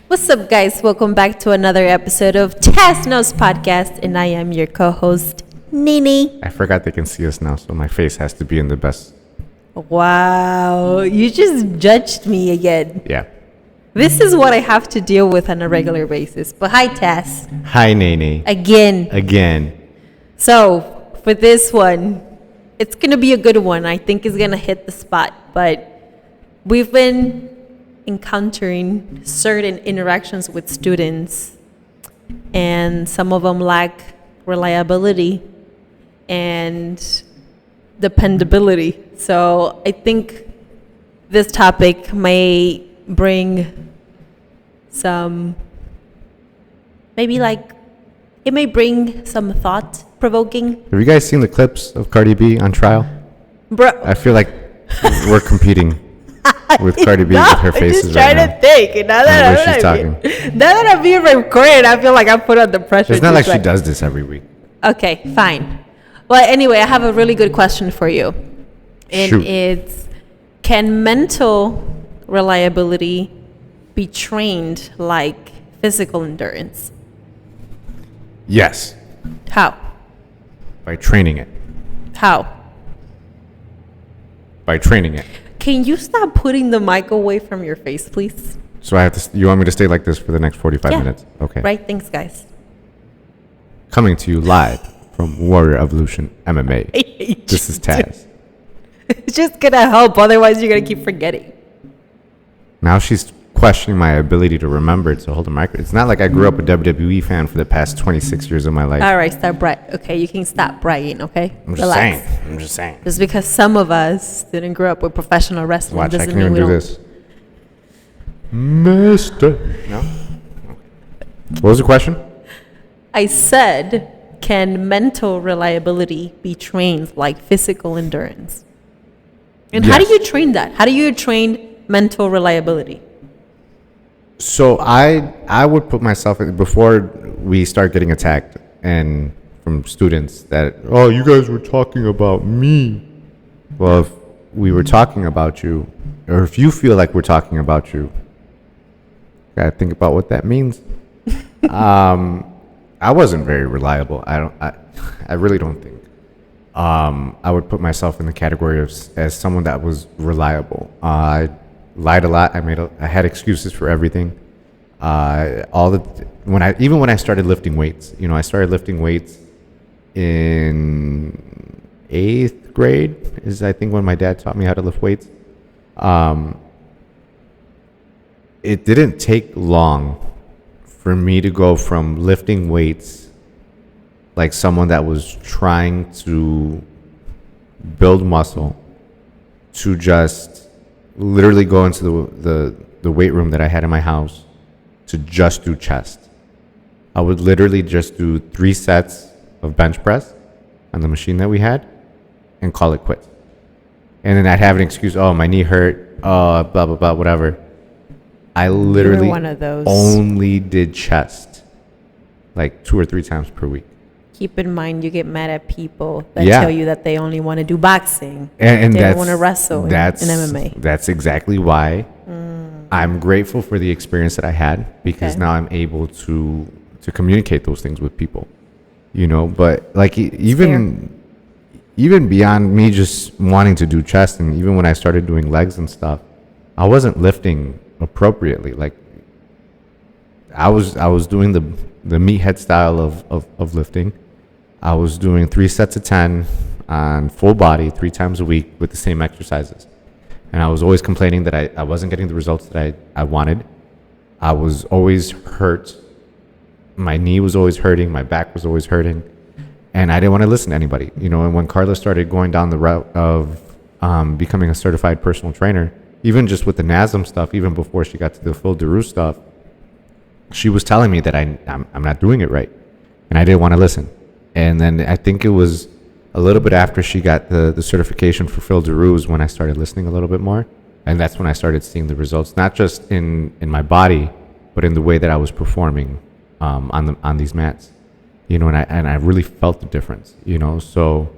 What's up, guys? Welcome back to another episode of Tazz and Naynay's podcast, and I am your co-host, Naynay. I forgot they can see us now, so my face has to be in the best. Wow, you just judged me again. Yeah. This is what I have to deal with on a regular basis. But hi, Tazz. Hi, Naynay. Again. So, for this one, it's going to be a good one. I think it's going to hit the spot. But we've been encountering certain interactions with students, and some of them lack reliability and dependability. So I think this topic may bring some, it may bring some thought provoking. Have you guys seen the clips of Cardi B on trial? Bro, I feel like we're competing with Cardi B with her faces right now. I'm just trying to think. Now that I'm being recorded, I feel like I'm put under pressure. It's not like she does this every week. Okay, fine. Well, anyway, I have a really good question for you. And Shoot. it's, can mental reliability be trained like physical endurance? Yes, How? by training it. How? By training it. Can you stop putting the mic away from your face, please? So I have to. You want me to stay like this for the next 45 Yeah. minutes? Okay. Right? Thanks, guys. Coming to you live from Warrior Evolution MMA. This is Tazz. It's just going to help. Otherwise, you're going to keep forgetting. Now she's questioning my ability to remember to hold a microphone. It's not like I grew up a WWE fan for the past 26 years of my life. All right, stop bragging. Okay, you can stop bragging, okay? I'm just saying. Just because some of us didn't grow up with professional wrestling Watch, I doesn't can mean even we do don't. this. Mister. No? What was the question? I said, can mental reliability be trained like physical endurance? And how do Yes. you train that? How do you train mental reliability? So I would put myself in, before we start getting attacked and from students that, oh, you guys were talking about me. Well, if we were talking about you, or if you feel like we're talking about you, gotta think about what that means. I wasn't very reliable. I really don't think. I would put myself in the category of as someone that was reliable. I lied a lot. I had excuses for everything. When I started lifting weights, I started lifting weights in 8th grade is I think when my dad taught me how to lift weights. It didn't take long for me to go from lifting weights like someone that was trying to build muscle to just literally go into the weight room that I had in my house to just do chest. I would literally just do 3 sets of bench press on the machine that we had and call it quits. And then I'd have an excuse, oh, my knee hurt, blah, blah, blah, whatever. I literally one of those. only did chest like 2 or 3 times per week. Keep in mind, you get mad at people that Yeah. tell you that they only want to do boxing. And they that's, don't want to wrestle in MMA. That's exactly why I'm grateful for the experience that I had, because Okay. now I'm able to communicate those things with people, but like even beyond me just wanting to do chest, and even when I started doing legs and stuff, I wasn't lifting appropriately. Like I was doing the meathead style of lifting. I was doing 3 sets of 10 on full body 3 times a week with the same exercises. And I was always complaining that I wasn't getting the results that I wanted. I was always hurt. My knee was always hurting. My back was always hurting. And I didn't want to listen to anybody. And when Carla started going down the route of becoming a certified personal trainer, even just with the NASM stuff, even before she got to the full Daru stuff, she was telling me that I'm not doing it right. And I didn't want to listen. And then I think it was a little bit after she got the certification for Phil Daru's when I started listening a little bit more. And that's when I started seeing the results, not just in my body, but in the way that I was performing on these mats. And I really felt the difference, so.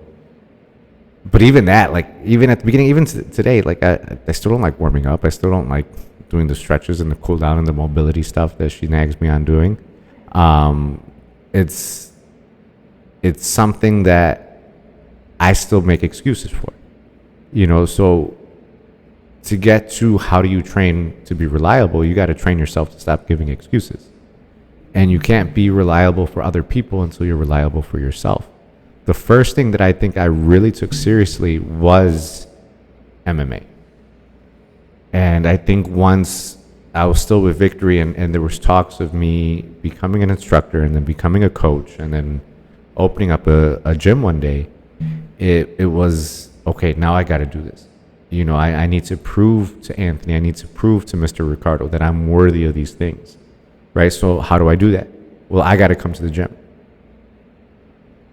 But even that, like, even at the beginning, even today, like, I still don't like warming up. I still don't like doing the stretches and the cool down and the mobility stuff that she nags me on doing. It's something that I still make excuses for, so to get to how do you train to be reliable, you got to train yourself to stop giving excuses. And you can't be reliable for other people until you're reliable for yourself. The first thing that I think I really took seriously was MMA. And I think once I was still with Victory and there was talks of me becoming an instructor and then becoming a coach and then opening up a gym one day, it was, okay, now I got to do this. I need to prove to Anthony, I need to prove to Mr. Ricardo that I'm worthy of these things, right? So how do I do that? Well, I got to come to the gym.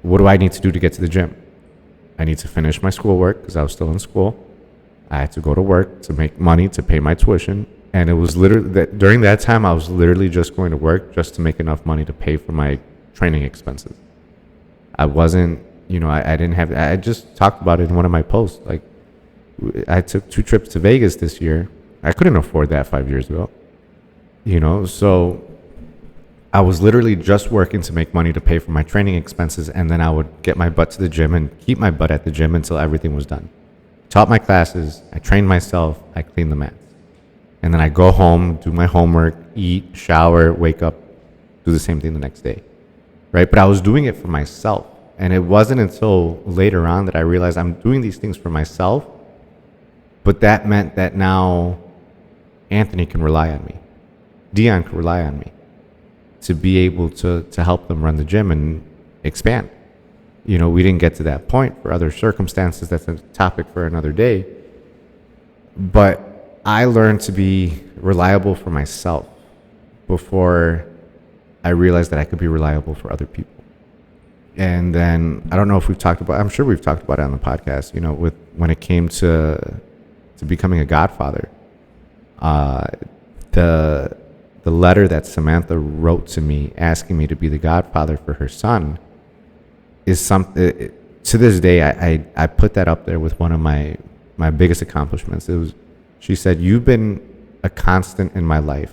What do I need to do to get to the gym? I need to finish my schoolwork because I was still in school. I had to go to work to make money to pay my tuition. And it was literally that during that time, I was literally just going to work just to make enough money to pay for my training expenses. I wasn't, I didn't have, I just talked about it in one of my posts. Like, I took 2 trips to Vegas this year. I couldn't afford that 5 years ago, so I was literally just working to make money to pay for my training expenses. And then I would get my butt to the gym and keep my butt at the gym until everything was done. Taught my classes, I trained myself, I cleaned the mats. And then I go home, do my homework, eat, shower, wake up, do the same thing the next day, right? But I was doing it for myself. And it wasn't until later on that I realized I'm doing these things for myself, but that meant that now Anthony can rely on me. Dion can rely on me to be able to help them run the gym and expand. We didn't get to that point for other circumstances. That's a topic for another day. But I learned to be reliable for myself before I realized that I could be reliable for other people. And then I don't know if we've talked about, I'm sure we've talked about it on the podcast, with when it came to becoming a godfather. The letter that Samantha wrote to me asking me to be the godfather for her son is something, to this day, I put that up there with one of my biggest accomplishments. She said, you've been a constant in my life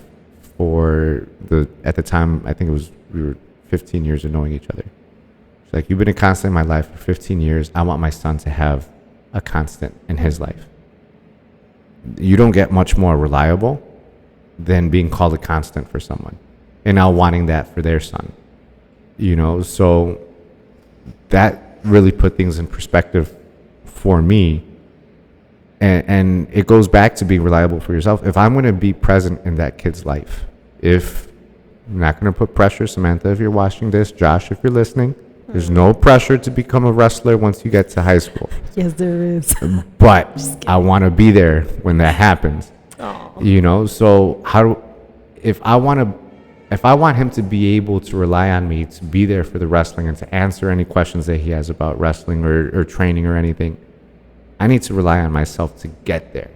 at the time, I think we were 15 years of knowing each other. She's like, you've been a constant in my life for 15 years. I want my son to have a constant in his life. You don't get much more reliable than being called a constant for someone and now wanting that for their son, so that really put things in perspective for me. And it goes back to being reliable for yourself. If I'm going to be present in that kid's life, I'm not going to put pressure, Samantha, if you're watching this, Josh, if you're listening, there's no pressure to become a wrestler once you get to high school. Yes, there is. But I want to be there when that happens. So if I want him to be able to rely on me to be there for the wrestling and to answer any questions that he has about wrestling or training or anything, I need to rely on myself to get there.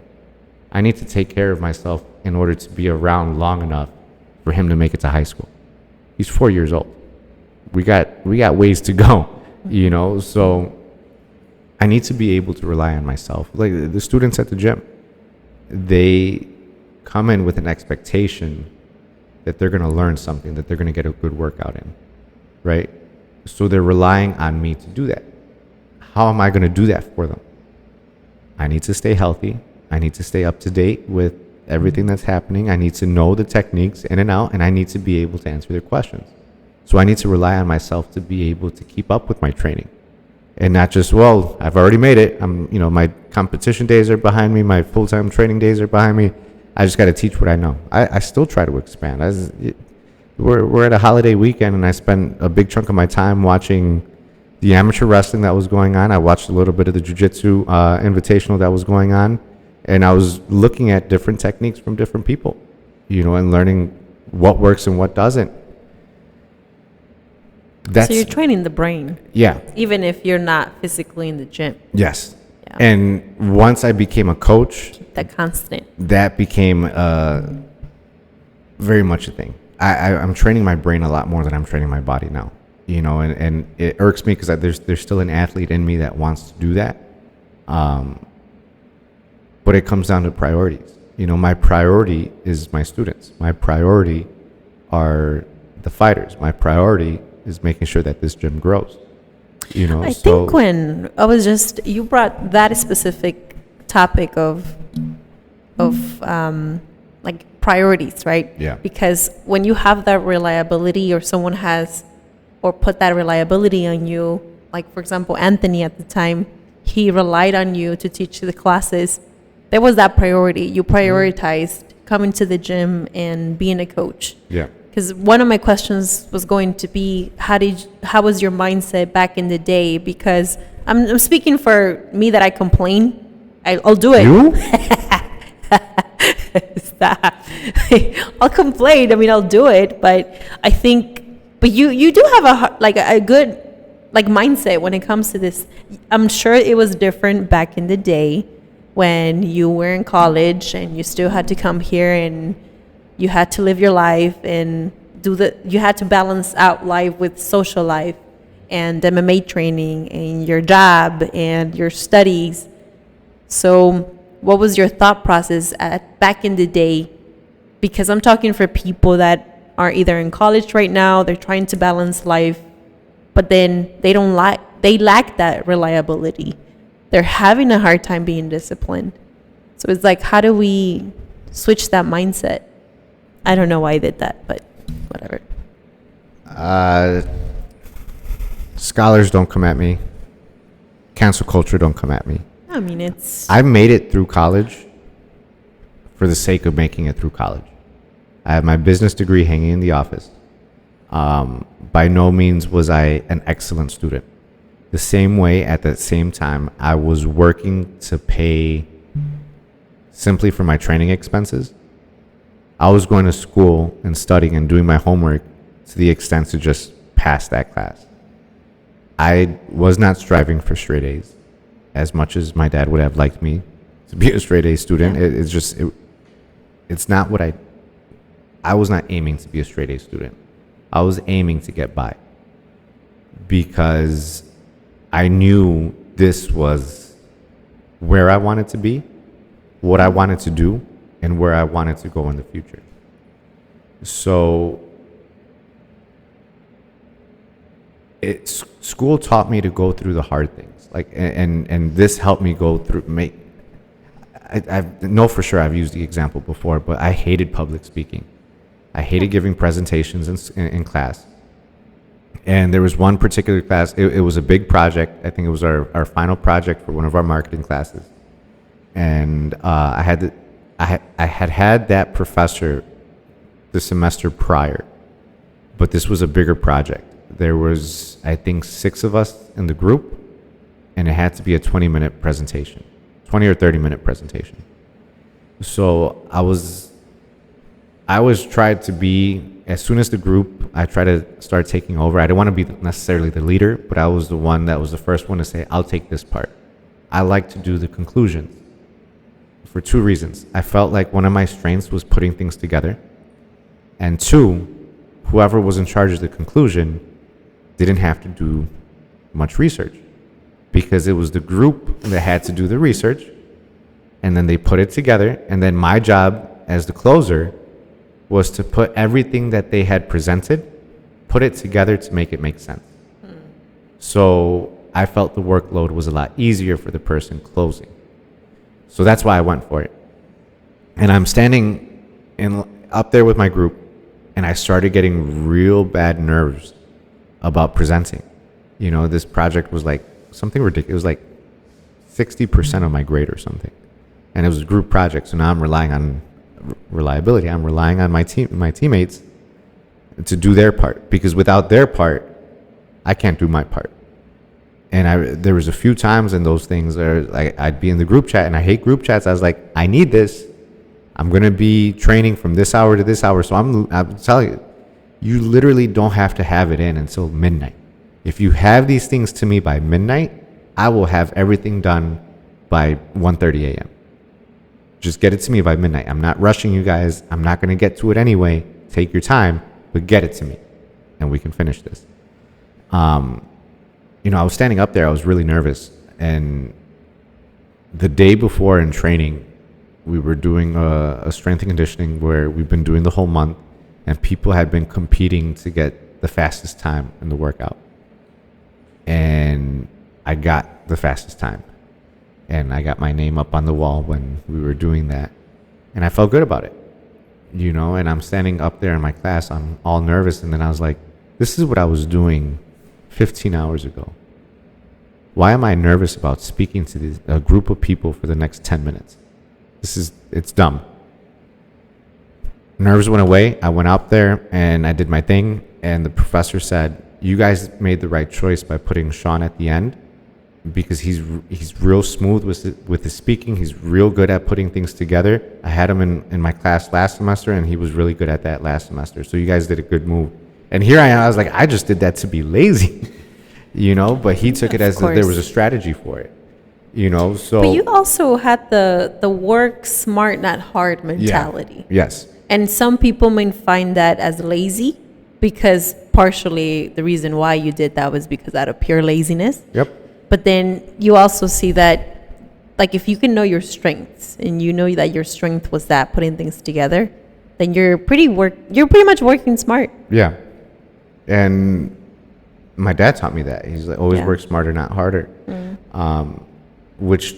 I need to take care of myself in order to be around long enough for him to make it to high school. He's 4 years old. We got ways to go, so I need to be able to rely on myself. Like the students at the gym, they come in with an expectation that they're going to learn something, that they're going to get a good workout in, right? So they're relying on me to do that. How am I going to do that for them? I need to stay healthy. I need to stay up to date with everything that's happening. I need to know the techniques in and out, and I need to be able to answer their questions. So I need to rely on myself to be able to keep up with my training and not just, well, I've already made it. My competition days are behind me. My full-time training days are behind me. I just got to teach what I know. I still try to expand. We're at a holiday weekend, and I spent a big chunk of my time watching the amateur wrestling that was going on. I watched a little bit of the jiu-jitsu invitational that was going on, and I was looking at different techniques from different people, and learning what works and what doesn't. So you're training the brain. Yeah. Even if you're not physically in the gym. Yes. Yeah. And once I became a coach, keep that constant. That became very much a thing. I'm training my brain a lot more than I'm training my body now. And it irks me because there's still an athlete in me that wants to do that. But it comes down to priorities. My priority is my students. My priority are the fighters. My priority is making sure that this gym grows. I think when you brought that specific topic of like priorities, right? Yeah. Because when you have that reliability, or someone has or put that reliability on you, like for example Anthony at the time, he relied on you to teach the classes. There was that priority. You prioritized coming to the gym and being a coach. Yeah. Because one of my questions was going to be, how was your mindset back in the day? Because I'm speaking for me, that I complain. I'll do it. You? Stop. I'll complain. I mean, I'll do it, but I think, but you do have a good mindset when it comes to this. I'm sure it was different back in the day when you were in college and you still had to come here and you had to live your life and you had to balance out life with social life and MMA training and your job and your studies. So what was your thought process back in the day? Because I'm talking for people that are either in college right now, they're trying to balance life, but then they lack that reliability. They're having a hard time being disciplined. So it's like, how do we switch that mindset? I don't know why I did that, but whatever. Scholars don't come at me. Cancel culture don't come at me. I mean, I made it through college for the sake of making it through college. I have my business degree hanging in the office. By no means was I an excellent student. The same way, at the same time, I was working to pay simply for my training expenses. I was going to school and studying and doing my homework to the extent to just pass that class. I was not striving for straight A's as much as my dad would have liked me to be a straight A student. Yeah. It's not what I was not aiming to be a straight A student. I was aiming to get by because I knew this was where I wanted to be, what I wanted to do, and where I wanted to go in the future. So school taught me to go through the hard things, and this helped me go through. I know for sure I've used the example before, but I hated public speaking. I hated giving presentations in class. And there was one particular class. It was a big project. I think it was our final project for one of our marketing classes, and I had that professor the semester prior, but this was a bigger project. There was, I think, 6 of us in the group, and it had to be a 20-minute presentation, 20 or 30-minute presentation. So I always tried to be, as soon as the group, I tried to start taking over. I didn't want to be necessarily the leader, but I was the one that was the first one to say, I'll take this part. I like to do the conclusions for 2 reasons. I felt like one of my strengths was putting things together. And 2, whoever was in charge of the conclusion didn't have to do much research because it was the group that had to do the research, and then they put it together. And then my job as the closer was to put everything that they had presented, put it together to make it make sense. So I felt the workload was a lot easier for the person closing. So that's why I went for it. And I'm standing up there with my group, and I started getting real bad nerves about presenting. This project was like something ridiculous. It was like 60% of my grade or something. And it was a group project, so now I'm relying on reliability. I'm relying on my teammates to do their part, because without their part, I can't do my part. And there was a few times in those things where I'd be in the group chat, and I hate group chats. I was like, I need this. I'm going to be training from this hour to this hour. So I'm telling you, you literally don't have to have it in until midnight. If you have these things to me by midnight, I will have everything done by 1:30 a.m. Just get it to me by midnight. I'm not rushing you guys. I'm not going to get to it anyway. Take your time, but get it to me, and we can finish this. I was standing up there. I was really nervous. And the day before in training, we were doing a strength and conditioning where we've been doing the whole month, and people had been competing to get the fastest time in the workout. And I got the fastest time. And I got my name up on the wall when we were doing that. And I felt good about it, you know, and I'm standing up there in my class. I'm all nervous. And then I was like, this is what I was doing 15 hours ago. Why am I nervous about speaking to a group of people for the next 10 minutes? It's dumb. Nerves went away. I went out there and I did my thing. And the professor said, you guys made the right choice by putting Sean at the end, because he's real smooth with his speaking. He's real good at putting things together. I had him in my class last semester, and he was really good at that last semester. So you guys did a good move. And here I am. I was like, I just did that to be lazy, you know. But he took it as that there was a strategy for it, you know. So, but you also had the work smart, not hard mentality. Yeah. Yes. And some people might find that as lazy, because partially the reason why you did that was because out of pure laziness. Yep. But then you also see that, like, if you can know your strengths and you know that your strength was that putting things together, then you're pretty much working smart. Yeah. And my dad taught me that. He's like, always work smarter, not harder. Which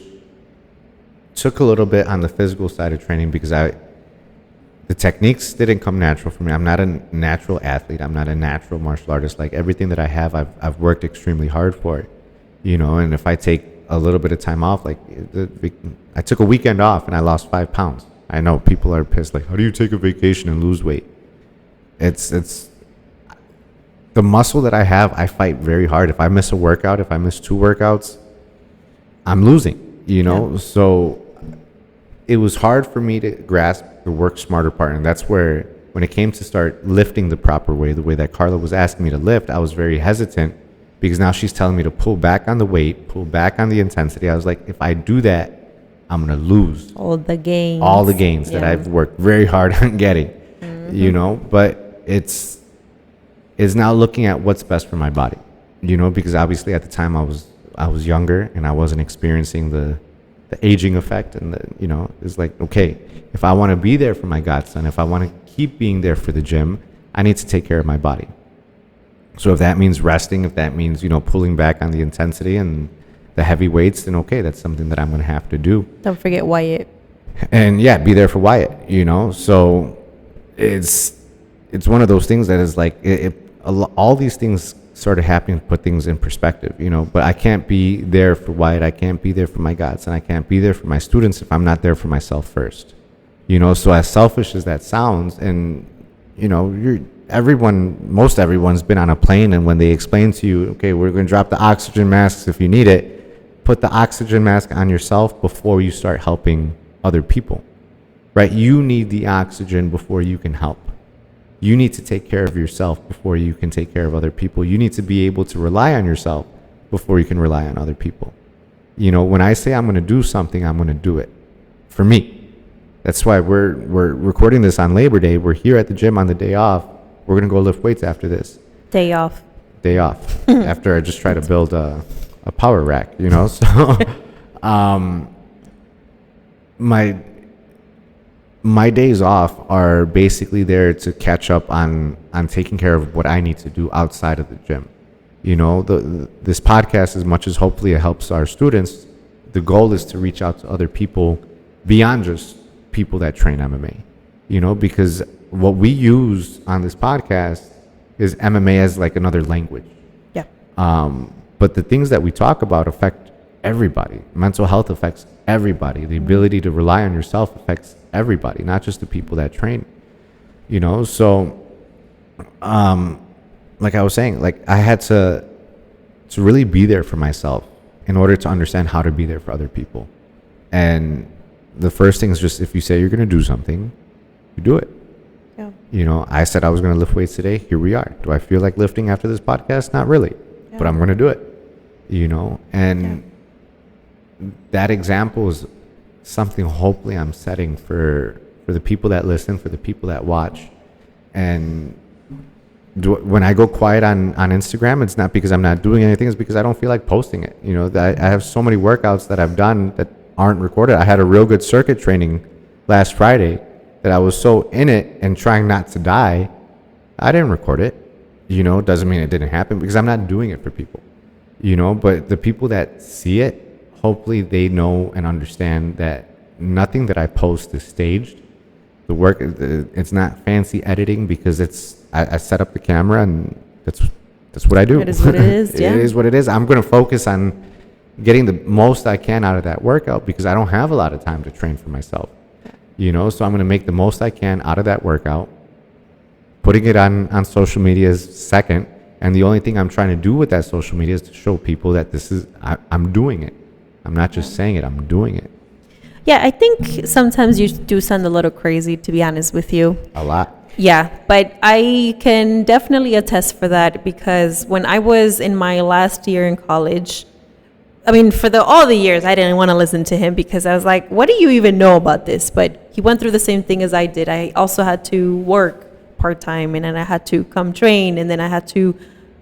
took a little bit on the physical side of training, because the techniques didn't come natural for me. I'm not a natural athlete. I'm not a natural martial artist. Like, everything that I have, I've worked extremely hard for it. You know, and if I take a little bit of time off, like I took a weekend off and I lost 5 pounds. I know people are pissed, like, how do you take a vacation and lose weight? It's the muscle that I have. I fight very hard. If I miss a workout, if I miss 2 workouts, I'm losing, you know? Yeah. So it was hard for me to grasp the work smarter part. And that's where, when it came to start lifting the proper way, the way that Carla was asking me to lift, I was very hesitant. Because now she's telling me to pull back on the weight, pull back on the intensity. I was like, if I do that, I'm going to lose all the gains that I've worked very hard on getting, you know. But it's now looking at what's best for my body, you know, because obviously at the time I was younger and I wasn't experiencing the aging effect. And, you know, it's like, okay, if I want to be there for my godson, if I want to keep being there for the gym, I need to take care of my body. So if that means resting, if that means, you know, pulling back on the intensity and the heavy weights, then okay, that's something that I'm going to have to do. Don't forget Wyatt. And yeah, be there for Wyatt, you know. So it's one of those things that is like, all these things started happening to put things in perspective, you know. But I can't be there for Wyatt. I can't be there for my godson. I can't be there for my students if I'm not there for myself first, you know. So as selfish as that sounds, and, you know, most everyone's been on a plane, and when they explain to you, okay, we're going to drop the oxygen masks if you need it, put the oxygen mask on yourself before you start helping other people, right? You need the oxygen before you can help. You need to take care of yourself before you can take care of other people. You need to be able to rely on yourself before you can rely on other people. You know, when I say I'm going to do something, I'm going to do it for me. That's why we're recording this on Labor Day. We're here at the gym on the day off. We're going to go lift weights after this. Day off. After I just try to build a power rack, you know? So my days off are basically there to catch up on taking care of what I need to do outside of the gym. You know, this podcast, as much as hopefully it helps our students, the goal is to reach out to other people beyond just people that train MMA, you know, because what we use on this podcast is MMA as like another language. Yeah. But the things that we talk about affect everybody. Mental health affects everybody. The ability to rely on yourself affects everybody, not just the people that train, you know? So, like I was saying, like I had to really be there for myself in order to understand how to be there for other people. And the first thing is just, if you say you're going to do something, you do it. Yeah. You know, I said I was going to lift weights today. Here we are. Do I feel like lifting after this podcast? Not really, but I'm going to do it, you know? And that example is something hopefully I'm setting for the people that listen, for the people that watch. And when I go quiet on Instagram, it's not because I'm not doing anything. It's because I don't feel like posting it. You know, I have so many workouts that I've done that aren't recorded. I had a real good circuit training last Friday that I was so in it and trying not to die, I didn't record it. You know, doesn't mean it didn't happen because I'm not doing it for people. You know, but the people that see it, hopefully they know and understand that nothing that I post is staged. The work, it's not fancy editing because I set up the camera and that's what I do. It is what it is. Yeah. It is what it is. I'm going to focus on getting the most I can out of that workout because I don't have a lot of time to train for myself. You know, so I'm going to make the most I can out of that workout. Putting it on social media is second. And the only thing I'm trying to do with that social media is to show people that I'm doing it. I'm not just saying it, I'm doing it. Yeah, I think sometimes you do sound a little crazy, to be honest with you. A lot. Yeah, but I can definitely attest for that because when I was in my last year in college, I mean, for all the years, I didn't want to listen to him because I was like, what do you even know about this? But he went through the same thing as I did. I also had to work part-time, and then I had to come train, and then I had to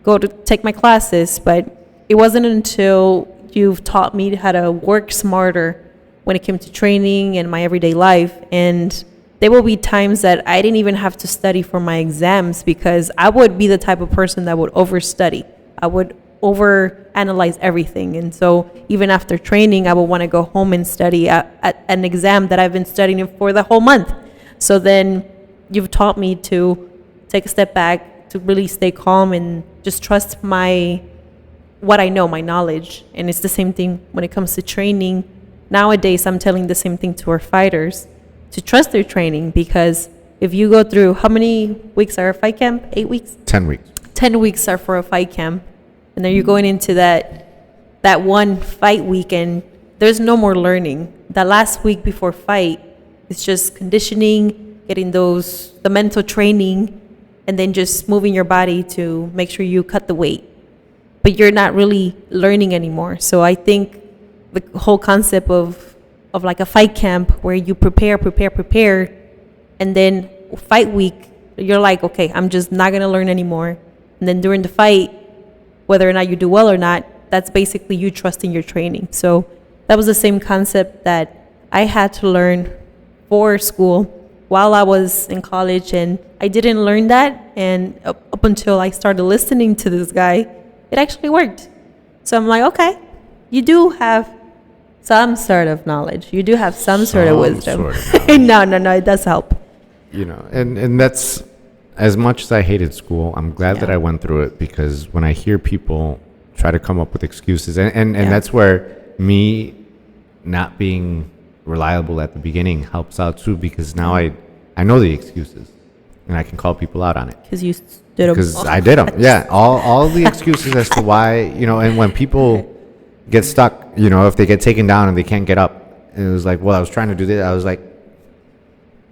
go to take my classes. But it wasn't until you've taught me how to work smarter when it came to training and my everyday life. And there will be times that I didn't even have to study for my exams because I would be the type of person that would overstudy. I would overanalyze everything. And so even after training, I would want to go home and study at an exam that I've been studying for the whole month. So then you've taught me to take a step back, to really stay calm and just trust what I know, my knowledge. And it's the same thing when it comes to training. Nowadays, I'm telling the same thing to our fighters, to trust their training, because if you go through, how many weeks are a fight camp? 8 weeks? 10 weeks. 10 weeks are for a fight camp. And then you're going into that one fight week, and there's no more learning. That last week before fight, it's just conditioning, getting the mental training, and then just moving your body to make sure you cut the weight. But you're not really learning anymore. So I think the whole concept of like a fight camp where you prepare, and then fight week, you're like, okay, I'm just not going to learn anymore. And then during the fight, whether or not you do well or not, that's basically you trusting your training. So that was the same concept that I had to learn for school while I was in college, and I didn't learn that. And up until I started listening to this guy, it actually worked. So I'm like, okay, you do have some sort of knowledge. You do have some sort of wisdom. No, it does help. You know, and that's, as much as I hated school, I'm glad that I went through it, because when I hear people try to come up with excuses, and that's where me not being reliable at the beginning helps out too, because now I know the excuses and I can call people out on it. Because you did them. Because I did them. Yeah, all the excuses as to why, you know, and when people get stuck, you know, if they get taken down and they can't get up, and it was like, well, I was trying to do this. I was like,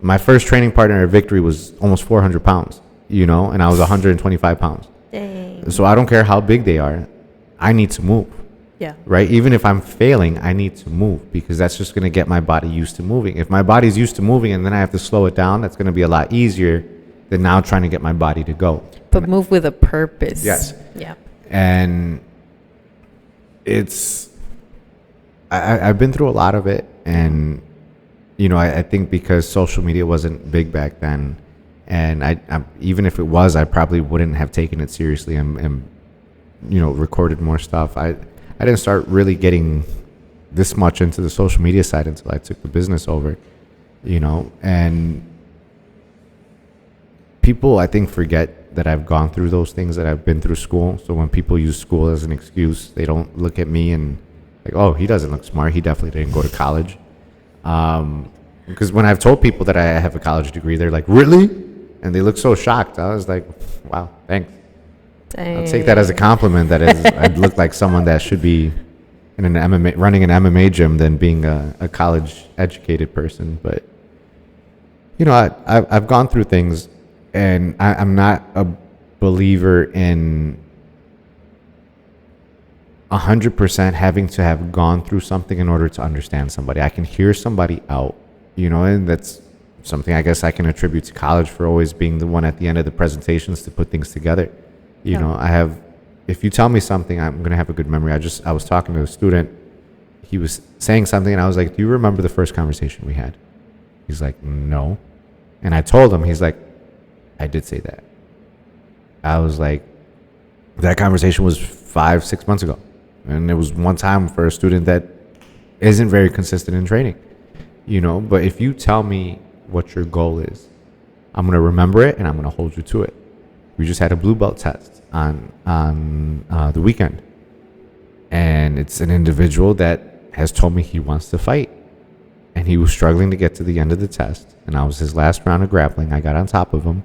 my first training partner at Victory was almost 400 pounds, you know, and I was 125 pounds. Dang. So I don't care how big they are. I need to move. Yeah. Right? Even if I'm failing, I need to move, because that's just going to get my body used to moving. If my body's used to moving and then I have to slow it down, that's going to be a lot easier than now trying to get my body to go. But move with a purpose. Yes. Yeah. And I've been through a lot of it, and you know, I think because social media wasn't big back then, and I even if it was, I probably wouldn't have taken it seriously and you know, recorded more stuff. I didn't start really getting this much into the social media side until I took the business over, you know, and people, I think, forget that I've gone through those things, that I've been through school. So when people use school as an excuse, they don't look at me and like, oh, he doesn't look smart. He definitely didn't go to college. Because when I've told people that I have a college degree, they're like, really? And they look so shocked. I was like, wow, thanks. Dang. I'll take that as a compliment. That is, I'd look like someone that should be in an MMA, running an MMA gym, than being a college educated person. But you know, I've gone through things, and I'm not a believer in 100% having to have gone through something in order to understand somebody. I can hear somebody out, you know, and that's something I guess I can attribute to college, for always being the one at the end of the presentations to put things together. You know, if you tell me something, I'm going to have a good memory. I was talking to a student. He was saying something, and I was like, do you remember the first conversation we had? He's like, no. And I told him, he's like, I did say that. I was like, that conversation was 5-6 months ago. And it was one time for a student that isn't very consistent in training, but if you tell me what your goal is, I'm going to remember it and I'm going to hold you to it. We just had a blue belt test on the weekend, and it's an individual that has told me he wants to fight, and he was struggling to get to the end of the test, and I was his last round of grappling. I got on top of him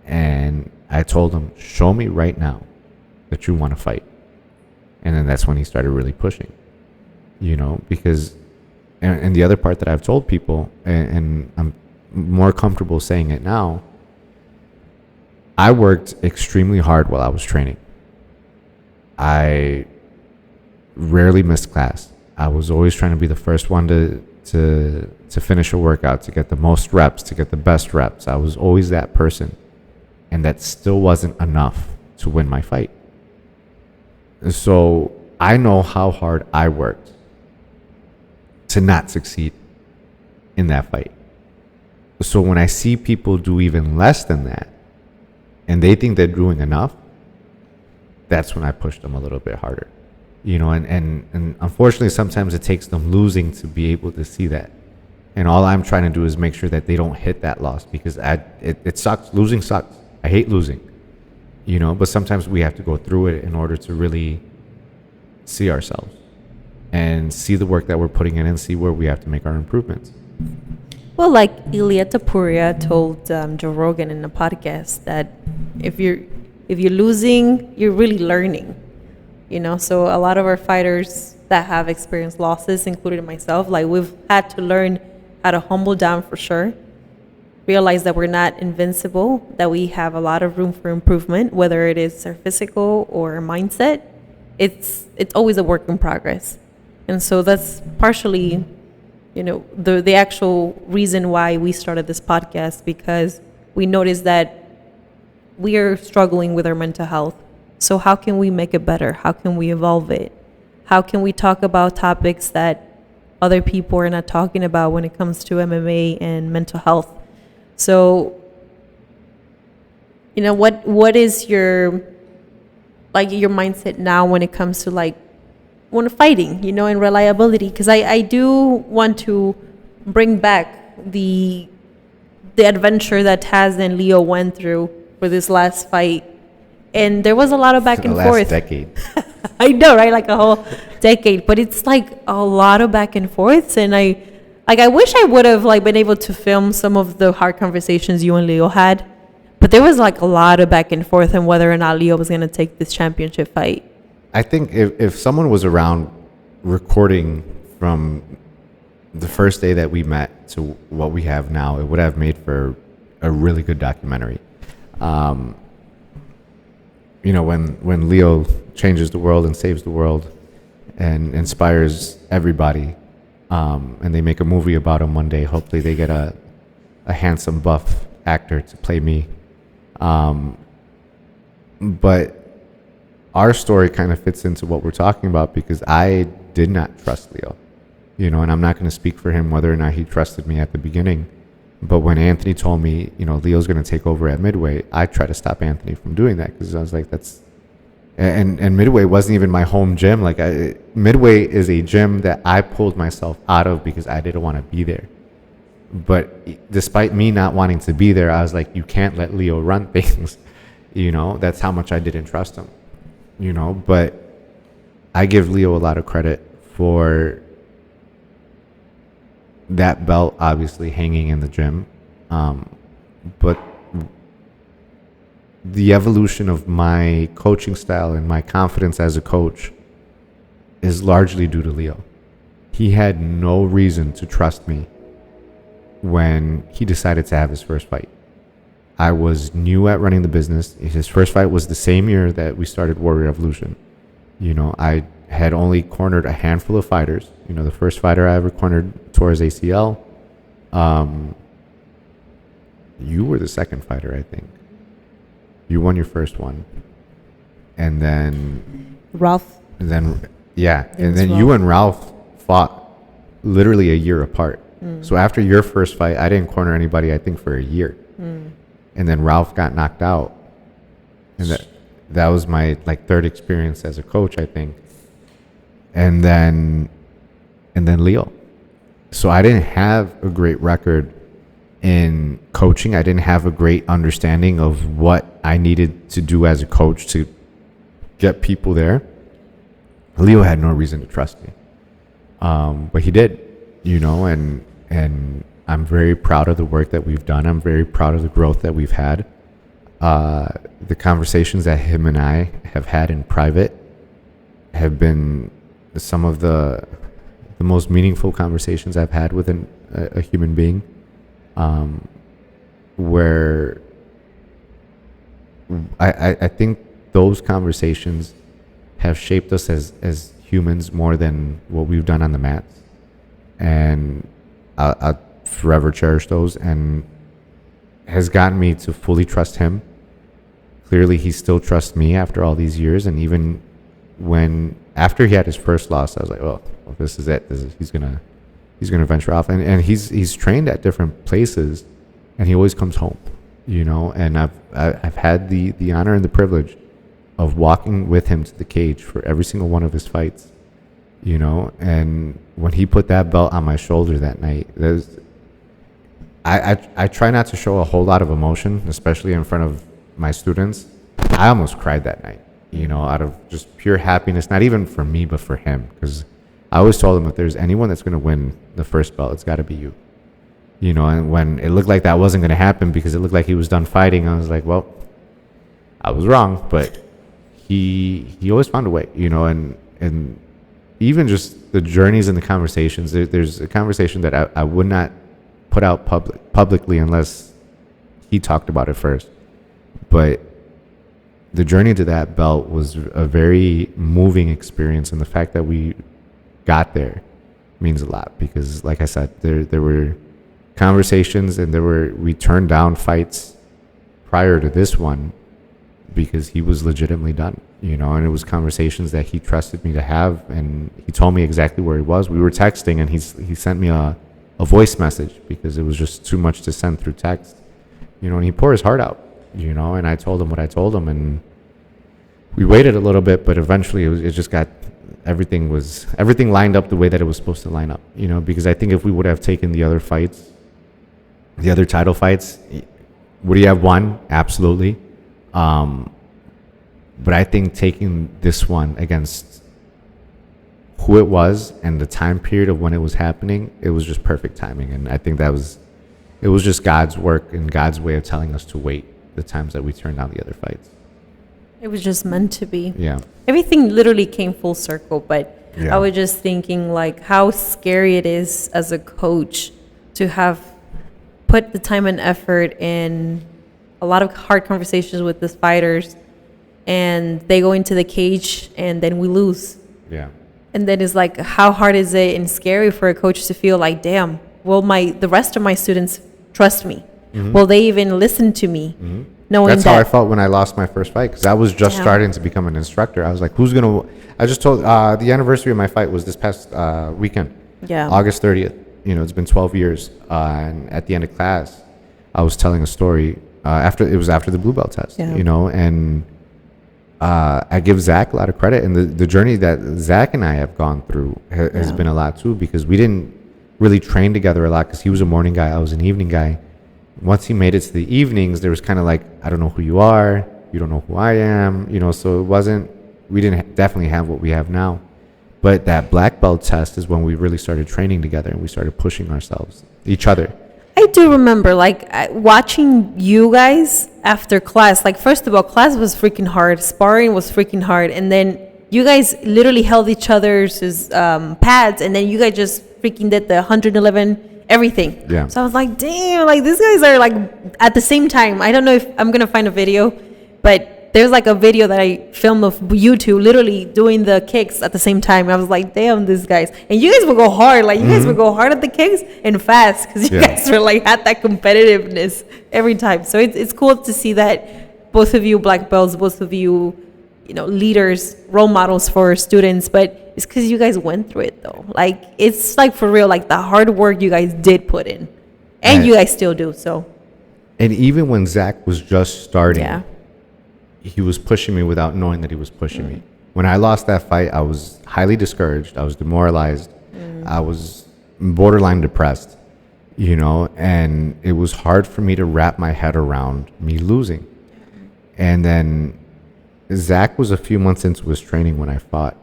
and I told him, show me right now that you want to fight. And then that's when he started really pushing, because, and the other part that I've told people, and I'm more comfortable saying it now, I worked extremely hard while I was training. I rarely missed class. I was always trying to be the first one to finish a workout, to get the most reps, to get the best reps. I was always that person. And that still wasn't enough to win my fight. So I know how hard I worked to not succeed in that fight. So when I see people do even less than that, and they think they're doing enough, that's when I push them a little bit harder. And unfortunately, sometimes it takes them losing to be able to see that. And all I'm trying to do is make sure that they don't hit that loss, because it sucks. Losing sucks. I hate losing, but sometimes we have to go through it in order to really see ourselves and see the work that we're putting in and see where we have to make our improvements. Well, like Ilya Tapuria told Joe Rogan in a podcast, that if you're losing, you're really learning. So a lot of our fighters that have experienced losses, including myself, like, we've had to learn how to humble down for sure. Realize that we're not invincible, that we have a lot of room for improvement, whether it is our physical or our mindset. It's always a work in progress. And so that's partially, the actual reason why we started this podcast, because we noticed that we are struggling with our mental health. So how can we make it better? How can we evolve it? How can we talk about topics that other people are not talking about when it comes to MMA and mental health? So, what is your mindset now when it comes to when fighting, and reliability? Because I do want to bring back the adventure that Tazz and Leo went through for this last fight. And there was a lot of back and forth. Decade. I know, right? Like a whole decade. But it's like a lot of back and forths. And I wish I would have been able to film some of the hard conversations you and Leo had. But there was a lot of back and forth on whether or not Leo was going to take this championship fight. I think if someone was around recording from the first day that we met to what we have now, it would have made for a really good documentary. When Leo changes the world and saves the world and inspires everybody, and they make a movie about him one day. Hopefully they get a handsome buff actor to play me. But our story kind of fits into what we're talking about, because I did not trust Leo, and I'm not going to speak for him whether or not he trusted me at the beginning. But when Anthony told me, Leo's going to take over at Midway, I tried to stop Anthony from doing that, because I was like, and Midway wasn't even my home gym. Midway is a gym that I pulled myself out of because I didn't want to be there. But despite me not wanting to be there, I was like, you can't let Leo run things. That's how much I didn't trust him. But I give Leo a lot of credit for that belt obviously hanging in the gym. But the evolution of my coaching style and my confidence as a coach is largely due to Leo. He had no reason to trust me when he decided to have his first fight. I was new at running the business. His first fight was the same year that we started Warrior Evolution. I had only cornered a handful of fighters. The first fighter I ever cornered tore his ACL. You were the second fighter, I think. You won your first one. And then... Ralph. And then, yeah. And then you and Ralph fought literally a year apart. So after your first fight, I didn't corner anybody, I think, for a year. And then Ralph got knocked out. And that was my like third experience as a coach, I think. And then Leo. So I didn't have a great record in coaching. I didn't have a great understanding of what I needed to do as a coach to get people there. Leo had no reason to trust me. But he did, you know, and I'm very proud of the work that we've done. I'm very proud of the growth that we've had. The conversations that him and I have had in private have been some of the most meaningful conversations I've had with a human being, where I think those conversations have shaped us as humans more than what we've done on the mats. And I'll forever cherish those, and has gotten me to fully trust him. Clearly, he still trusts me after all these years. And even after he had his first loss, I was like, well, this is it. He's gonna venture off. And he's trained at different places, and he always comes home, you know. And I've had the honor and the privilege of walking with him to the cage for every single one of his fights, you know. And when he put that belt on my shoulder that night, I try not to show a whole lot of emotion, especially in front of my students. I almost cried that night, you know, out of just pure happiness, not even for me, but for him. Because I always told him, if there's anyone that's going to win the first belt, it's got to be you. You know, and when it looked like that wasn't going to happen because it looked like he was done fighting, I was like, well, I was wrong. But he always found a way, you know. And even just the journeys and the conversations, there's a conversation that I would not put out publicly unless he talked about it first. But the journey to that belt was a very moving experience, and the fact that we got there means a lot, because like I said, there were conversations, and we turned down fights prior to this one because he was legitimately done, you know. And it was conversations that he trusted me to have, and he told me exactly where he was. We were texting, and he sent me a voice message because it was just too much to send through text, you know. And he poured his heart out, you know, and I told him what I told him, and we waited a little bit, but eventually it just got, everything lined up the way that it was supposed to line up, you know. Because I think if we would have taken the other fights, the other title fights, would he have won? Absolutely. But I think taking this one against who it was and the time period of when it was happening, it was just perfect timing. And I think it was just God's work and God's way of telling us to wait the times that we turned down the other fights. It was just meant to be. Yeah. Everything literally came full circle, but yeah. I was just thinking like how scary it is as a coach to have put the time and effort in a lot of hard conversations with the fighters, and they go into the cage and then we lose. Yeah. And then it's like, how hard is it and scary for a coach to feel like, damn, will the rest of my students trust me? Mm-hmm. Will they even listen to me? Mm-hmm. That's how I felt when I lost my first fight, because I was just starting to become an instructor. I was like, I just told, the anniversary of my fight was this past weekend, August 30th. You know, it's been 12 years. And at the end of class, I was telling a story after the blue belt test, you know, and I give Zach a lot of credit. And the journey that Zach and I have gone through has been a lot too, because we didn't really train together a lot, because he was a morning guy, I was an evening guy. Once he made it to the evenings, there was kind of like, I don't know who you are, you don't know who I am, you know. So we didn't definitely have what we have now. But that black belt test is when we really started training together, and we started pushing each other. I do remember like watching you guys after class. Like, first of all, class was freaking hard, sparring was freaking hard, and then you guys literally held each other's pads, and then you guys just freaking did the 111 everything. Yeah. So I was like, damn, like these guys are like at the same time. I don't know if I'm gonna find a video, but there's like a video that I filmed of you two literally doing the kicks at the same time. I was like, damn, these guys. And you guys would go hard. Like, you guys would go hard at the kicks and fast, because you guys were like, had that competitiveness every time. So it's cool to see that both of you black belts, both of you leaders, role models for students, but it's because you guys went through it though. Like, it's like for real, like the hard work you guys did put in, and Right. you guys still do. So And even when Zach was just starting, yeah, he was pushing me without knowing that he was pushing me. When I lost that fight, I was highly discouraged. I was demoralized. I was borderline depressed, and it was hard for me to wrap my head around me losing. And then Zach was a few months into his training when I fought.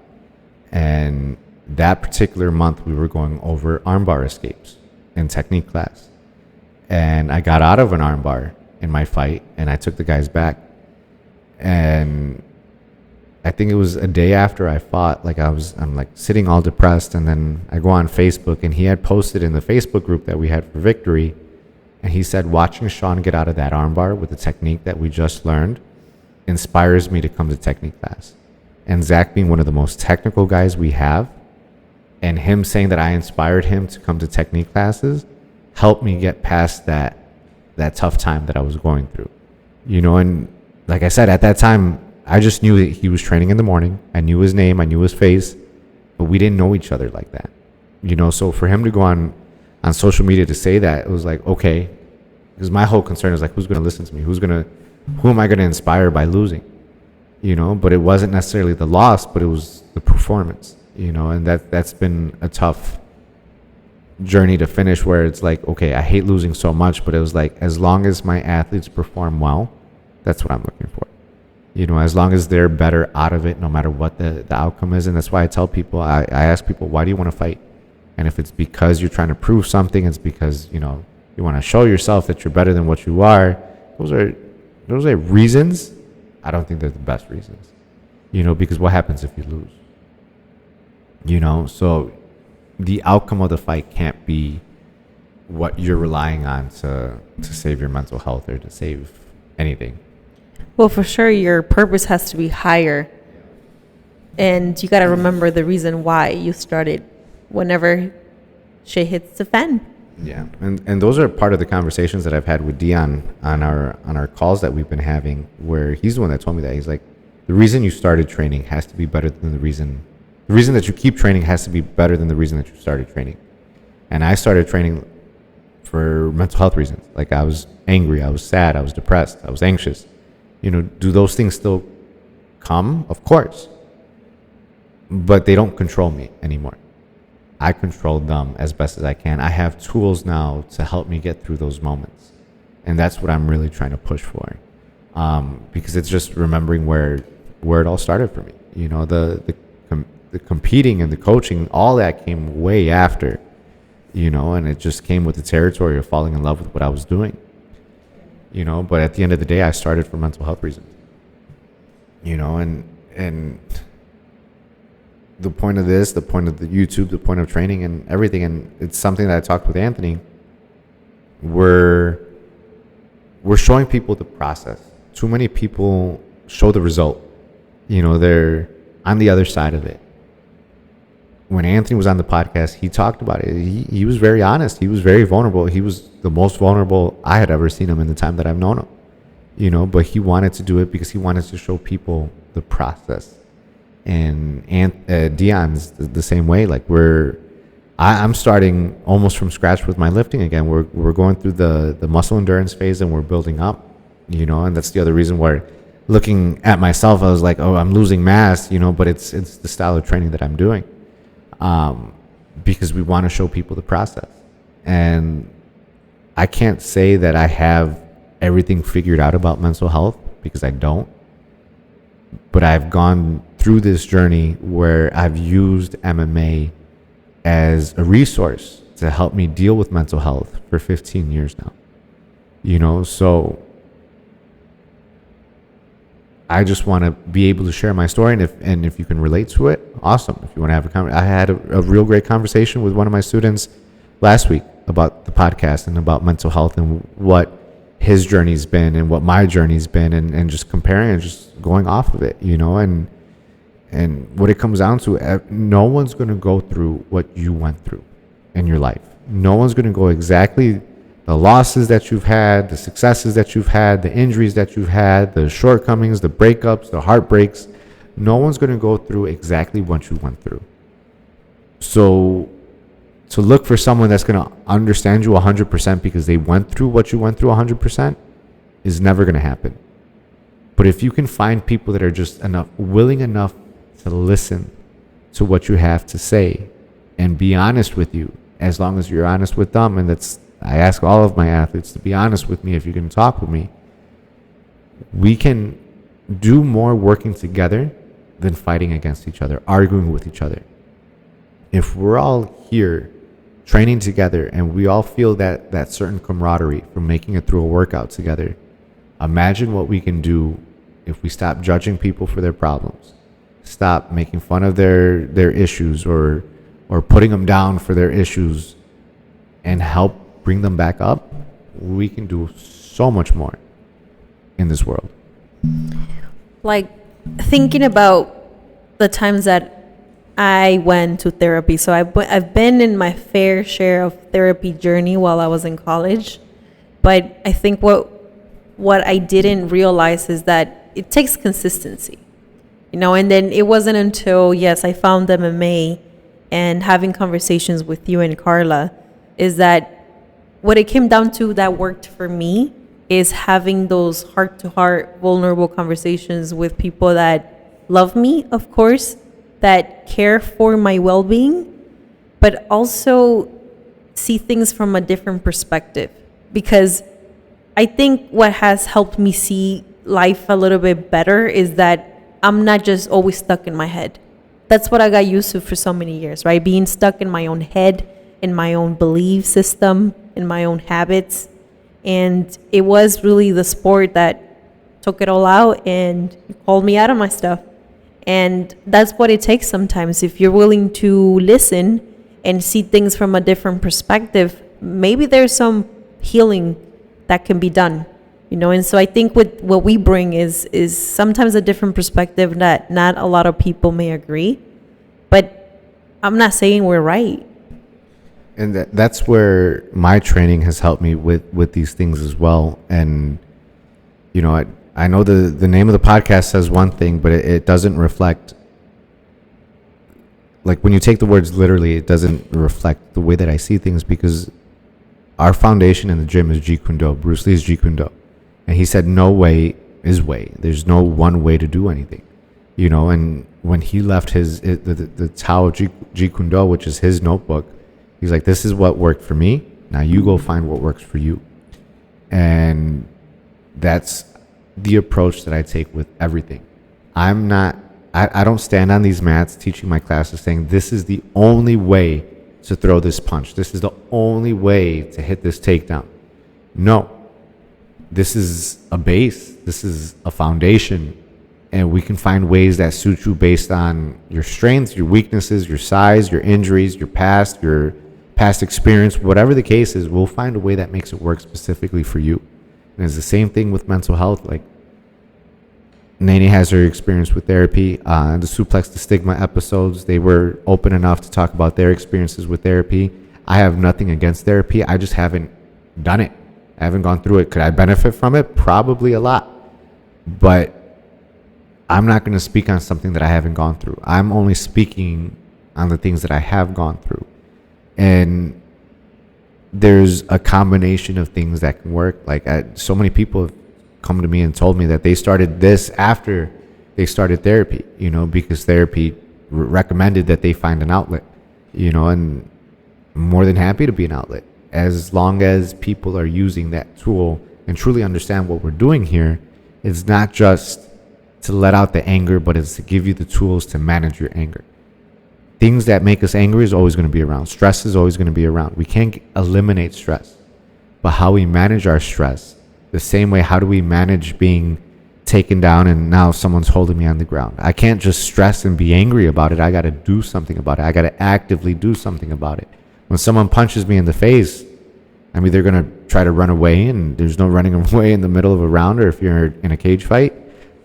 And that particular month, we were going over armbar escapes in technique class. And I got out of an armbar in my fight, and I took the guy's back. And I think it was a day after I fought, I'm like sitting all depressed, and then I go on Facebook, and he had posted in the Facebook group that we had for Victory, and he said, watching Sean get out of that armbar with the technique that we just learned inspires me to come to technique class. And Zach being one of the most technical guys we have, and him saying that I inspired him to come to technique classes helped me get past that tough time that I was going through. And like I said, at that time, I just knew that he was training in the morning. I knew his name, I knew his face, but we didn't know each other like that. So for him to go on social media to say that, it was like, okay, because my whole concern is like, who's going to listen to me? Who am I going to inspire by losing? But it wasn't necessarily the loss, but it was the performance, and that's been a tough journey to finish, where it's like, okay, I hate losing so much, but it was like, as long as my athletes perform well, that's what I'm looking for. As long as they're better out of it, no matter what the outcome is. And that's why I tell people, I ask people, why do you want to fight? And if it's because you're trying to prove something, it's because, you want to show yourself that you're better than what you are. Those are reasons. I don't think they're the best reasons, because what happens if you lose? So the outcome of the fight can't be what you're relying on to save your mental health or to save anything. well, for sure, your purpose has to be higher, and you got to remember the reason why you started. Whenever shit hits the fan. Yeah, and those are part of the conversations that I've had with Dion on our calls that we've been having, where he's the one that told me that. He's like, the reason you started training has to be better than the reason that you keep training has to be better than the reason that you started training. And I started training for mental health reasons. Like, I was angry, I was sad, I was depressed, I was anxious. Do those things still come? Of course. But they don't control me anymore. I control them as best as I can. I have tools now to help me get through those moments. And that's what I'm really trying to push for. Because it's just remembering where it all started for me. The competing and the coaching, all that came way after, and it just came with the territory of falling in love with what I was doing. But at the end of the day, I started for mental health reasons. And the point of this, the point of the YouTube, the point of training and everything, and it's something that I talked with Anthony, we're showing people the process. Too many people show the result. They're on the other side of it. When Anthony was on the podcast, he talked about it. He was very honest. He was very vulnerable. He was the most vulnerable I had ever seen him in the time that I've known him. But he wanted to do it because he wanted to show people the process. And Dion's the same way. Like, I'm starting almost from scratch with my lifting again. We're going through the muscle endurance phase, and we're building up, and that's the other reason where, looking at myself, I was like, oh, I'm losing mass, but it's the style of training that I'm doing, because we want to show people the process. And I can't say that I have everything figured out about mental health, because I don't. But I've gone through this journey where I've used MMA as a resource to help me deal with mental health for 15 years now. So I just want to be able to share my story, and if you can relate to it, awesome. If you want to have I had a real great conversation with one of my students last week about the podcast and about mental health and what his journey's been and what my journey's been, and just comparing and just going off of it, and what it comes down to, no one's going to go through what you went through in your life. No one's going to go exactly the losses that you've had, the successes that you've had, the injuries that you've had, the shortcomings, the breakups, the heartbreaks. No one's going to go through exactly what you went through. So to look for someone that's going to understand you 100% because they went through what you went through 100% is never going to happen. But if you can find people that are just willing enough to listen to what you have to say and be honest with you, as long as you're honest with them, and I ask all of my athletes to be honest with me if you're going to talk with me, we can do more working together than fighting against each other, arguing with each other. If we're all here training together and we all feel that certain camaraderie from making it through a workout together, imagine what we can do if we stop judging people for their problems, stop making fun of their issues or putting them down for their issues, and help bring them back up. We can do so much more in this world. Like, thinking about the times that I went to therapy. So I've been in my fair share of therapy journey while I was in college. But I think what I didn't realize is that it takes consistency, and then it wasn't until, yes, I found MMA and having conversations with you and Carla, is that what it came down to that worked for me is having those heart-to-heart, vulnerable conversations with people that love me, of course, that care for my well-being, but also see things from a different perspective. Because I think what has helped me see life a little bit better is that I'm not just always stuck in my head. That's what I got used to for so many years, right? Being stuck in my own head, in my own belief system, in my own habits. And it was really the sport that took it all out and called me out of my stuff. And that's what it takes sometimes. If you're willing to listen and see things from a different perspective, maybe there's some healing that can be done, And so I think what we bring is sometimes a different perspective that not a lot of people may agree. But I'm not saying we're right. And that's where my training has helped me with these things as well. And, I know the name of the podcast says one thing, but it doesn't reflect, like when you take the words literally, it doesn't reflect the way that I see things, because our foundation in the gym is Jeet Kune Do, Bruce Lee's Jeet Kune Do. And he said, no way is way. There's no one way to do anything, and when he left the Tao of Jeet Kune Do, which is his notebook, he's like, this is what worked for me. Now you go find what works for you. And that's the approach that I take with everything. I don't stand on these mats teaching my classes saying this is the only way to throw this punch. This is the only way to hit this takedown. No. This is a base. This is a foundation. And we can find ways that suit you based on your strengths, your weaknesses, your size, your injuries, your past experience, whatever the case is. We'll find a way that makes it work specifically for you. And it's the same thing with mental health. Like, Naynay has her experience with therapy. The Suplex the Stigma episodes, they were open enough to talk about their experiences with therapy. I have nothing against therapy. I just haven't done it. I haven't gone through it. Could I benefit from it? Probably a lot. But I'm not going to speak on something that I haven't gone through. I'm only speaking on the things that I have gone through. And there's a combination of things that can work. Like, so many people have come to me and told me that they started this after they started therapy, because therapy recommended that they find an outlet, and I'm more than happy to be an outlet as long as people are using that tool and truly understand what we're doing here. It's not just to let out the anger, but it's to give you the tools to manage your anger. Things that make us angry is always going to be around. Stress is always going to be around. We can't eliminate stress, but how we manage our stress, the same way, how do we manage being taken down and now someone's holding me on the ground? I can't just stress and be angry about it. I got to do something about it. I got to actively do something about it. When someone punches me in the face, I'm either going to try to run away, and there's no running away in the middle of a round, or if you're in a cage fight.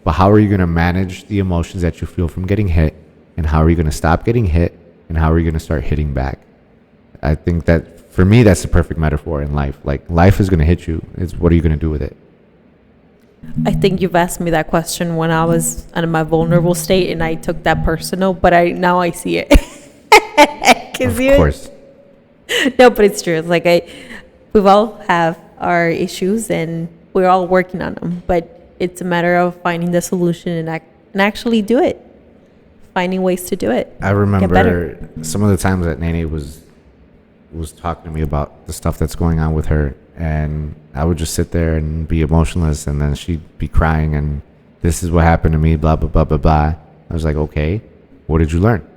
But how are you going to manage the emotions that you feel from getting hit? And how are you going to stop getting hit? And how are you going to start hitting back? I think that, for me, that's the perfect metaphor in life. Like, life is going to hit you. It's what are you going to do with it? I think you've asked me that question when I was in my vulnerable state, and I took that personal. But now I see it. Of course. No, but it's true. It's like we've all have our issues, and we're all working on them. But it's a matter of finding the solution and actually do it. Finding ways to do it. I remember some of the times that Naynay was talking to me about the stuff that's going on with her, and I would just sit there and be emotionless, and then she'd be crying, and this is what happened to me, blah blah blah blah blah. I was like, okay, what did you learn?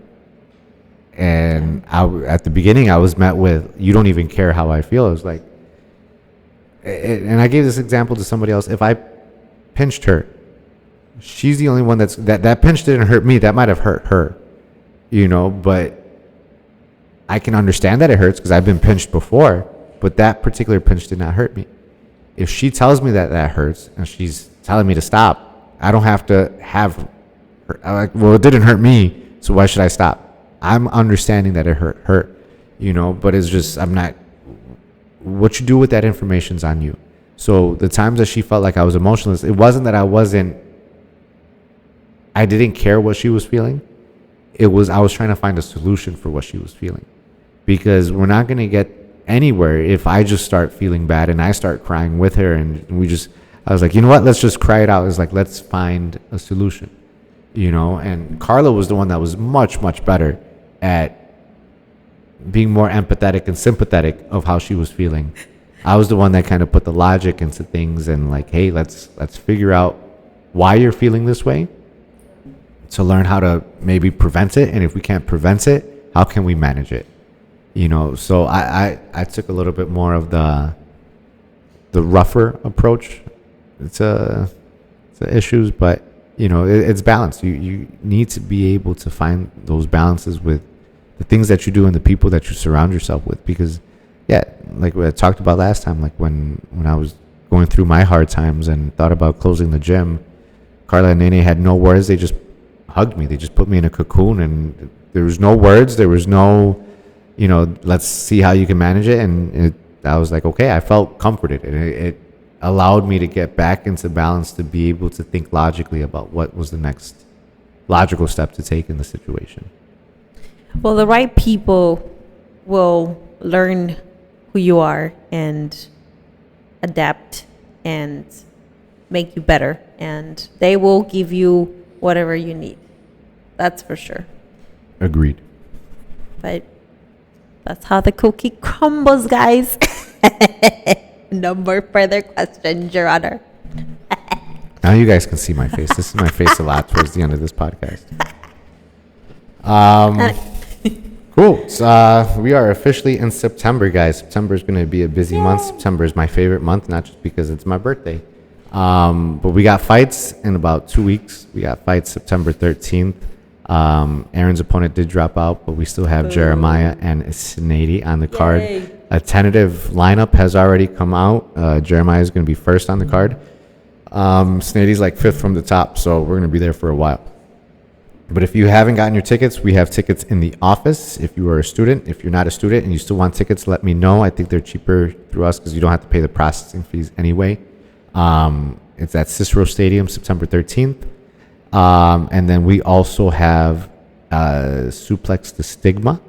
And at the beginning, I was met with, you don't even care how I feel. I was like, and I gave this example to somebody else. If I pinched her, she's the only one that pinch didn't hurt me. That might have hurt her, but I can understand that it hurts because I've been pinched before, but that particular pinch did not hurt me. If she tells me that hurts and she's telling me to stop, I don't have to have her. I'm like, well, it didn't hurt me, so why should I stop? I'm understanding that it hurt, but it's just, I'm not, what you do with that information's on you. So the times that she felt like I was emotionless, it wasn't that I didn't care what she was feeling. It was, I was trying to find a solution for what she was feeling, because we're not going to get anywhere if I just start feeling bad and I start crying with her, and I was like, you know what, let's just cry it out. It's like, let's find a solution, and Carla was the one that was much, much better at being more empathetic and sympathetic of how she was feeling. I was the one that kind of put the logic into things and like, hey, let's figure out why you're feeling this way, to learn how to maybe prevent it, and if we can't prevent it, how can we manage it? So I took a little bit more of the rougher approach to issues, but it's balanced. You need to be able to find those balances with the things that you do and the people that you surround yourself with, because like we talked about last time, like when I was going through my hard times and thought about closing the gym, Carla and Naynay had no words. They just hugged me. They just put me in a cocoon, and there was no words. There was no, let's see how you can manage it. And I was like, okay, I felt comforted, and it allowed me to get back into balance, to be able to think logically about what was the next logical step to take in the situation. Well, the right people will learn who you are and adapt and make you better, and they will give you whatever you need. That's for sure. Agreed. But that's how the cookie crumbles, guys. No more further questions, Your Honor. Now you guys can see my face. This is my face a lot towards the end of this podcast. Cool. So, we are officially in September, guys. September is going to be a busy month. September is my favorite month, not just because it's my birthday. But we got fights in about 2 weeks. We got fights September 13th. Aaron's opponent did drop out, but we still have Jeremiah and Snady on the card. A tentative lineup has already come out. Jeremiah is going to be first on the card. Snady's like fifth from the top, so we're going to be there for a while. But if you haven't gotten your tickets, we have tickets in the office. If you are a student, if you're not a student and you still want tickets, let me know. I think they're cheaper through us because you don't have to pay the processing fees anyway. It's at Cicero Stadium, September 13th. And then we also have Suplex the Stigma,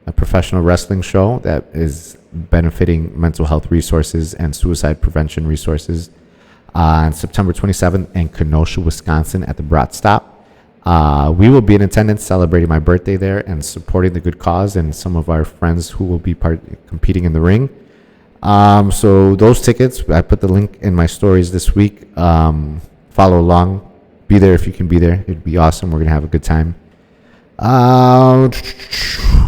a professional wrestling show that is benefiting mental health resources and suicide prevention resources on September 27th in Kenosha, Wisconsin at the Brat Stop. We will be in attendance celebrating my birthday there and supporting the good cause and some of our friends who will be competing in the ring. So those tickets, I put the link in my stories this week. Follow along. Be there if you can be there. It'd be awesome. We're going to have a good time.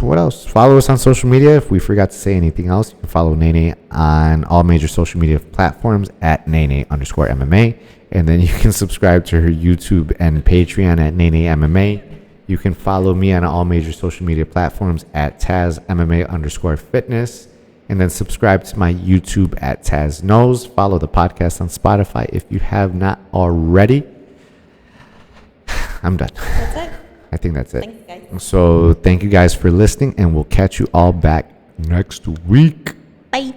What else? Follow us on social media. If we forgot to say anything else, you can follow Naynay on all major social media platforms at Naynay_MMA. And then you can subscribe to her YouTube and Patreon at Naynay MMA. You can follow me on all major social media platforms at Tazz MMA_fitness. And then subscribe to my YouTube at Tazz Knows. Follow the podcast on Spotify if you have not already. I'm done. That's it. I think that's it. Thanks, guys. So thank you guys for listening, and we'll catch you all back next week. Bye.